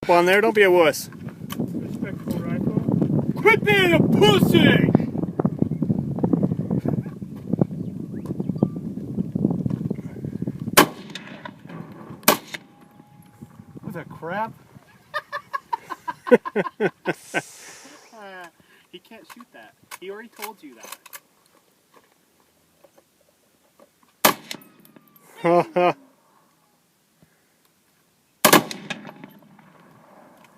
On there, don't be a wuss. Respectable rifle. Quit being a pussy! What's that crap? He can't shoot that. He already told you that.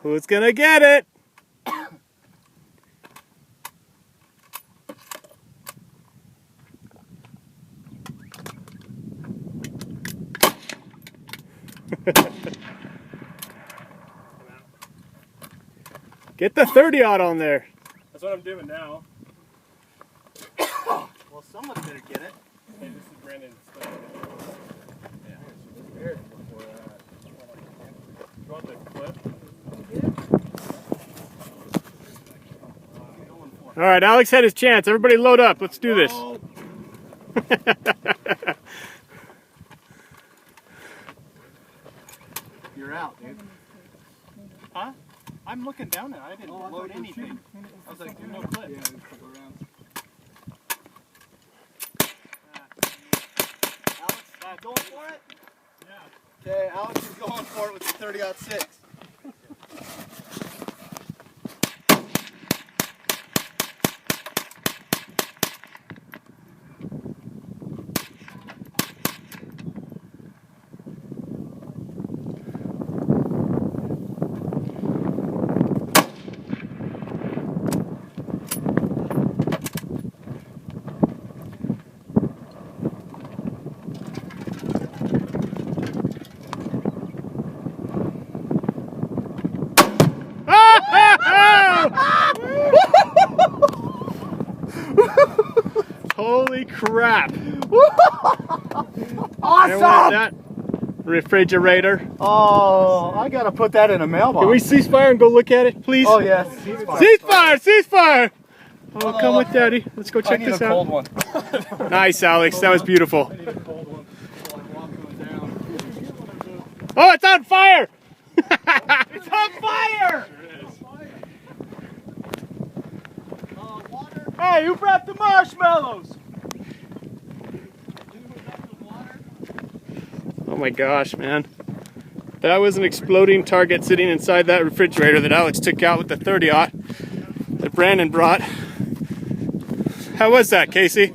Who's gonna get it? Get the 30-aught on there. That's what I'm doing now. Well, someone better get it. Hey, this is Brandon's stuff. Yeah. Before that. You want the clip? All right, Alex had his chance. Everybody load up. Let's do this. You're out, dude. Huh? I'm looking down at it. I didn't load anything. I was like, no clip. Yeah, a couple rounds. Alex, going for it? Yeah. Okay, Alex is going for it with the 30-06. Holy crap. Awesome! That refrigerator. Oh, I gotta put that in a mailbox. Can we cease fire and go look at it, please? Oh, yes. Ceasefire. Cease fire! Cease fire! Oh, come with Daddy. Let's go check this I need a cold out. one. Nice, Alex. That was beautiful. I need a cold one. So I walk going down. Oh, it's on fire! It's on fire! Hey, who brought the marshmallows? Oh my gosh, man. That was an exploding target sitting inside that refrigerator that Alex took out with the 30-aught that Brandon brought. How was that, Casey?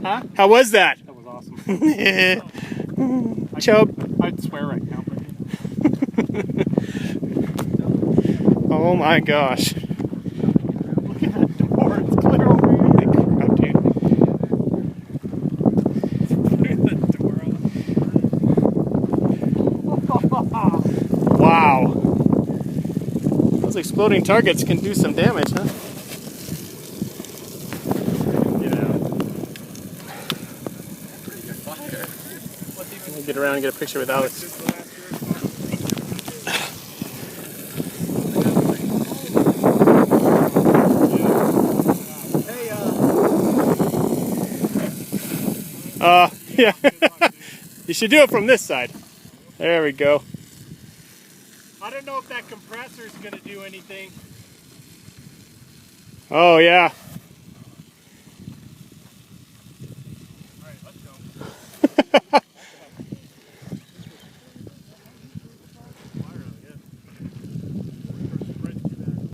Huh? How was that? That was awesome. Chub. I'd swear right now. Oh my gosh. Look at that door. It's clear over here. Holy crap, dude. Look at that door. Wow. Those exploding targets can do some damage, huh? We'll get around and get a picture with Alex. Yeah. You should do it from this side. There we go. I don't know if that compressor is going to do anything. Oh, yeah.